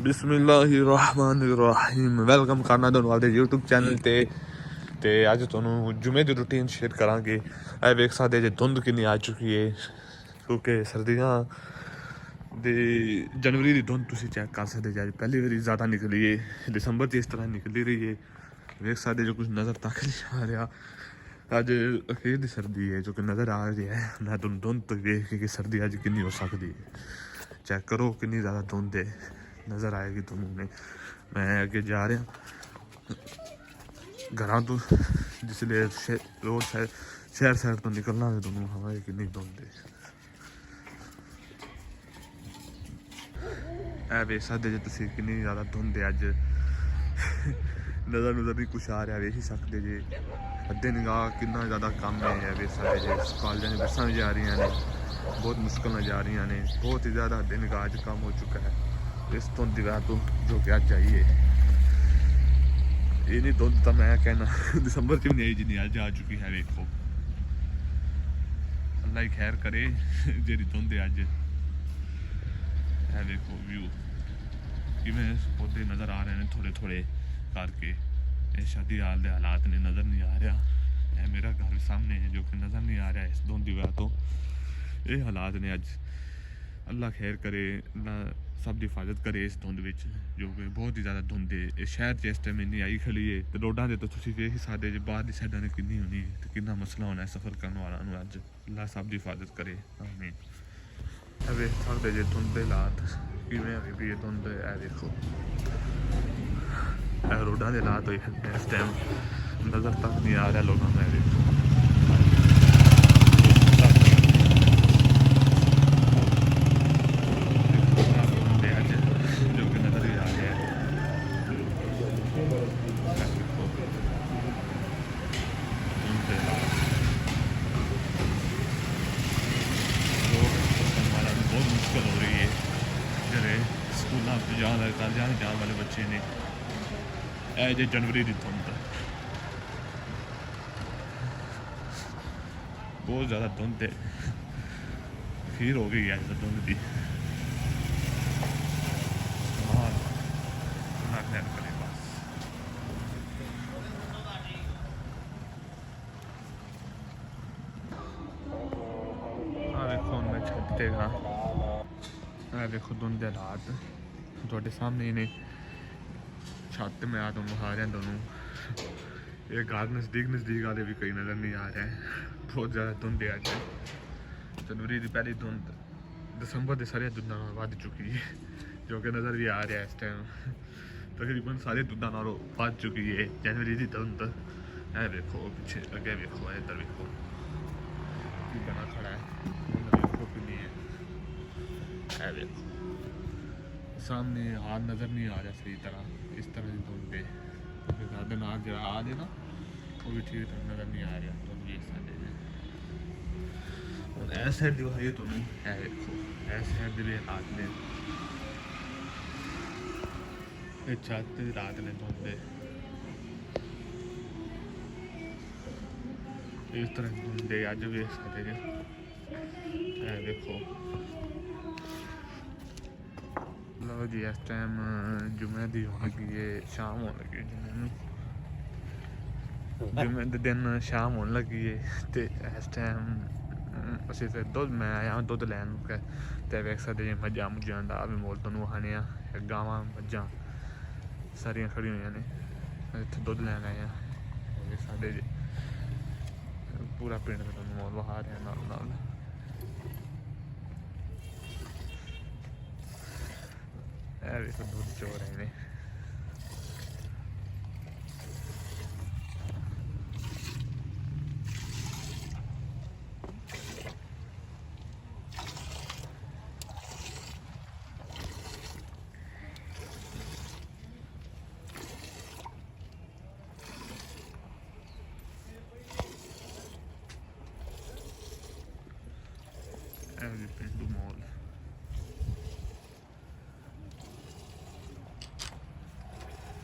बिस्मिल्लाहिर्रहमानिर्रहीम वेलकम करना ਤੁਹਾਨੂੰ ਆਪਣੇ YouTube ਚੈਨਲ ਤੇ ਅੱਜ ਤੁਹਾਨੂੰ ਜੁਮੇ ਦੀ ਰੂਟੀਨ ਸ਼ੇਅਰ ਕਰਾਂਗੇ। ਇਹ ਵੇਖ ਸਕਦੇ ਜੇ ਧੁੰਦ ਕਿੰਨੀ ਆ ਚੁੱਕੀ ਹੈ ਕਿਉਂਕਿ ਸਰਦੀਆਂ ਦੇ ਜਨਵਰੀ ਦੀ ਧੁੰਦ ਤੁਸੀਂ ਚੈੱਕ ਕਰ ਸਕਦੇ ਜੇ। ਅੱਜ ਪਹਿਲੀ ਵਾਰੀ ਜ਼ਿਆਦਾ ਨਿਕਲੀ ਹੈ, ਦਸੰਬਰ 'ਚ ਇਸ ਤਰ੍ਹਾਂ ਨਿਕਲਦੀ ਰਹੀ ਹੈ। ਵੇਖ ਸਕਦੇ ਜੋ ਕੁਝ ਨਜ਼ਰ ਤੱਕ ਨਹੀਂ ਆ ਰਿਹਾ। ਅੱਜ ਅਖੀਰ ਦੀ ਸਰਦੀ ਹੈ ਜੋ ਕਿ ਨਜ਼ਰ ਆ ਰਹੀ ਹੈ। ਮੈਂ ਤੁਹਾਨੂੰ ਧੁੰਦ ਤੋਂ ਵੇਖ ਕੇ ਕਿ ਸਰਦੀ ਅੱਜ ਕਿੰਨੀ ਹੋ ਸਕਦੀ ਹੈ ਚੈੱਕ ਕਰੋ, ਕਿੰਨੀ ਜ਼ਿਆਦਾ ਧੁੰਦ ਹੈ नज़र आएगी तुम्हें। मैं आगे जा रहा घर तो जिसलिए रोड शहर तो निकलना है तुम्हें हवा कितनी धुंध है वे सकते जे तुम कितनी ज़्यादा धुंध है अज नज़र नहीं कुछ आ रहा वेख ही सकते जे। अद्धे निगाह कितना ज़्यादा कम है वे सकते जे। कॉलेज में बसा भी जा रही ने, बहुत मुश्किल जा रही ने, बहुत ही ज़्यादा अद्धे निगाह अज कम हो चुका है इस धुंध की वजह तो जो कि अज आई है। ये नहीं धुंध तो मैं कहना दिसंबर च भी नहीं जिन्नी अज आ चुकी है। वेखो अल्लाह ही खैर करे जी धुंध है अज। है देखो व्यू किवें पौधे नज़र आ रहे हैं थोड़े थोड़े करके। ये शादी हाल के हालात ने नज़र नहीं आ रहा है। मेरा घर भी सामने है जो कि नज़र नहीं आ रहा है इस धुंध की वजह तो। ये हालात ने अज अल्लाह खैर करे, अल्लाह सब की हिफाजत करे इस धुंध में जो कि बहुत ही ज़्यादा धुंध है। शहर च इस टाइम इन्नी आई खड़ी है तो रोडा से तो तुम देख ही सकते जो बाहर की साइडा ने कितनी होनी है तो कितना मसला होना है सफ़र करने वाला अज। अल्लाह सब की हिफाजत करे आमीन। वे सकते जो धुंध के हालात किमें हुई भी धुंध है। देखो रोडा के हालात हुए इस टाइम नज़र तक नहीं आ रहा लोगों में। देखो मुश्किल हो रही है जरे स्कूलों जाने वाले बच्चे ने जे जनवरी की धुंध बहुत ज़्यादा धुंध है। खीर हो गई है धुंध की। देखो मैं छत ते देखो धुंध के हालात थोड़े सामने ने छत में आ तुम खा रहा दोनों। ये घर नज़दीक आते भी कई नज़र नहीं आ रहा है। बहुत ज़्यादा धुंध है अज। जनवरी की पहली धुंध दसंबर के सारे धुंधा बढ़ चुकी है जो कि नज़र भी आ रहा है इस टाइम। तकरीबन सारे धुंधा नालों बढ़ चुकी है जनवरी की धुंध। है देखो पीछे अगे देखो इधर देखो की बना खड़ा है देखो कि नहीं है देखो सामने हाथ नज़र नहीं आ रहा सही तरह इस तरह की धुंध है। नाल जो आ रहे ना वो भी ठीक तरह नज़र नहीं आ रहा धुंध भी इस साइड ऐस साइड दिखाइए तुम्हें। है देखो ऐस साइड भी हाथ ने छत रात ने धुंध इस तरह धुंध अज वेख सकते हैं। देखो लो जी इस टाइम जुमे की होने लगी है शाम होने लगी जुमे के दिन शाम होने लगी है तो इस टाइम असी फिर दुध मैं आया दुध लैन तो वेख सकते जी मझा मुझा का भी मोल तुम खाने गावां मझा सारिया खड़ी हुई ने इतने दुध लैन आए हैं साढ़े जी पूरा पिंड में तुम मोल वहा रहे नाल देखो दुध चो रहे हैं। पिंडू मॉल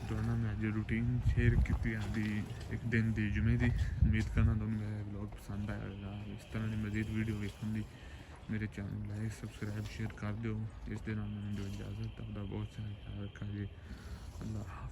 दोनों में अज रूटीन शेयर की आदि एक दिन की जुमे की। उम्मीद करना तुम्हें मेरा ब्लॉग पसंद आएगा। इस तरह की मजीद वीडियो देखने की मेरे चैनल लाइक सब्सक्राइब शेयर कर दो। इस दे नाल मैनूं दिओ इजाज़त। आपदा बहुत सारा ख्याल रखा जी। अल्लाह।